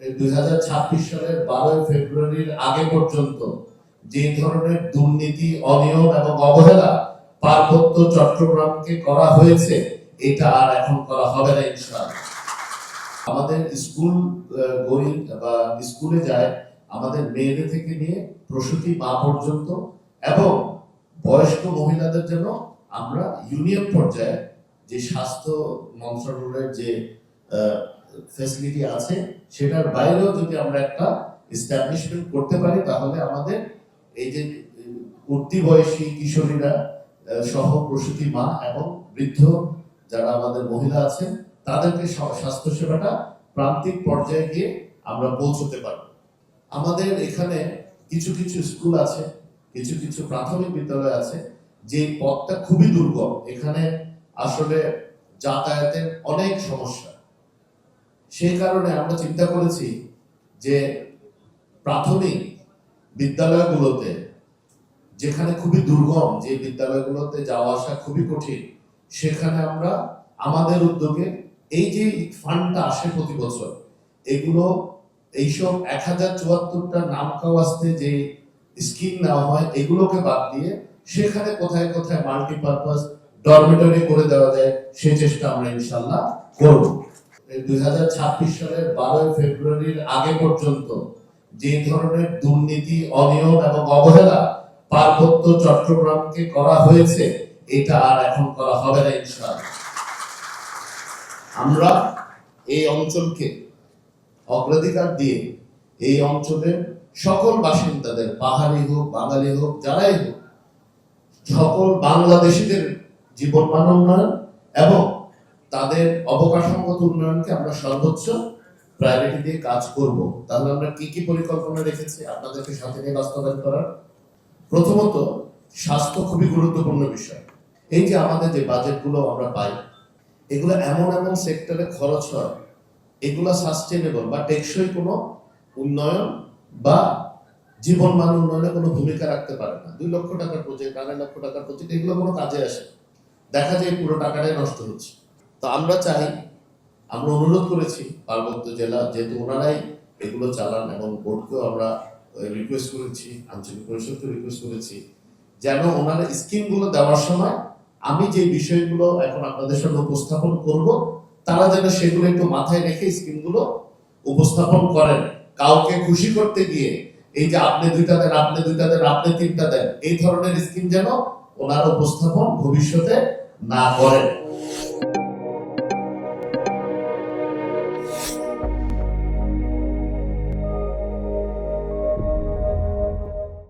2026 সালের 12 ফেব্রুয়ারির আগে পর্যন্ত যে ধরনের দুর্নীতি, অনিয়ম এবং অবহেলা পার্বত্য চট্টগ্রামকে করা হয়েছে, এটা আর এখন করা হবে না ইনশাআল্লাহ। আমাদের স্কুল বা স্কুলে যায় আমাদের মেয়েদের থেকে নিয়ে প্রসূতি মা পর্যন্ত এবং বয়স্ক মহিলাদের জন্য আমরা ইউনিয়ন পর্যায়ে যে স্বাস্থ্য মন্ত্রণালয়ের যে ফ্যাসিলিটি আছে সেটার বাইরেও যদি আমরা একটা এস্টাবলিশমেন্ট করতে পারি, তাহলে আমাদের এই যে উঠতি বয়সী কিশোরীরা সহ প্রসূতি মা এবং বৃদ্ধ যারা আমাদের মহিলা আছেন তাদেরকে স্বাস্থ্য সেবাটা প্রান্তিক পর্যায়ে গিয়ে আমরা পৌঁছতে পারব। আমাদের এখানে কিছু কিছু স্কুল আছে, কিছু কিছু প্রাথমিক বিদ্যালয় আছে যে পথটা খুবই দুর্গম, এখানে আসলে যাতায়াতের অনেক সমস্যা। সেই কারণে আমরা চিন্তা করেছি যে প্রাথমিক বিদ্যালয়গুলোতে, যেখানে খুবই দুর্গম, যে বিদ্যালয়গুলোতে যাওয়া আসা খুবই কঠিন, সেখানে আমরা আমাদের উদ্যোগে এই যে ফান্ডটা আসে প্রতি বছর, এগুলো এইসব 1074টা নাম কাওয়াস্তে যে স্কিম নেওয়া হয় এগুলোকে বাদ দিয়ে সেখানে কোথায় কোথায় মাল্টিপারপাস ডরমিটরি করে দেওয়া যায় সেই চেষ্টা আমরা ইনশাআল্লাহ করব। 2026 সালের 12 ফেব্রুয়ারির আগে পর্যন্ত যে ধরনের দুর্নীতি, অনিয়ম এবং অবহেলা পার্বত্য চট্টগ্রামকে করা হয়েছে, এটা আর এখন করা হবে না ইনশাআল্লাহ। আমরা এই অঞ্চলকে অগ্রাধিকার দিয়ে এই অঞ্চলের সকল বাসিন্দাদের, পাহাড়ি হোক, বাঙালি হোক, যারাই হোক, সকল বাংলাদেশিদের জীবনমান উন্নয়ন এবং তাদের অবকাঠামোগত উন্নয়নকে আমরা সর্বোচ্চ প্রায়োরিটি দিয়ে কাজ করব। তাহলে আমরা কি কি পরিকল্পনা রেখেছি আপনাদেরকে সাথে নিয়ে বাস্তবায়ন করার? প্রথমত, স্বাস্থ্য খুবই গুরুত্বপূর্ণ বিষয়। এই যে আমাদের যে বাজেটগুলো আমরা পাই, এগুলো এমন এমন সেক্টরে খরচ হয়, এগুলো সাস্টেনেবল বা টেকসই কোনো উন্নয়ন বা জীবনমান উন্নয়নে কোনো ভূমিকা রাখতে পারে না। 2 লক্ষ টাকার প্রজেক্ট, 2.5 লক্ষ টাকার প্রজেক্ট, এগুলো কোনো কাজে আসে, দেখা যায় পুরো টাকাটাই নষ্ট হচ্ছে। তো আমরা চাই, আমরা অনুরোধ করেছি পার্বত্য জেলা, যেহেতু ওনারাই এগুলো চালান এবং বোর্ডকেও আমরা রিকোয়েস্ট করেছি, আঞ্চলিক পরিষদকে রিকোয়েস্ট করেছি, যেন ওনারা স্কিমগুলো দেওয়ার সময় আমি যে বিষয়গুলো এখন আপনাদের সামনে উপস্থাপন করব, তারা যেন সেগুলো একটু মাথায় রেখে স্কিমগুলো উপস্থাপন করেন। কাউকে খুশি করতে গিয়ে এই যে আপনি 2টা দেন, আপনি 2টা দেন, আপনি 3টা দেন, এই ধরনের স্কিম যেন ওনারা উপস্থাপন ভবিষ্যতে না করেন।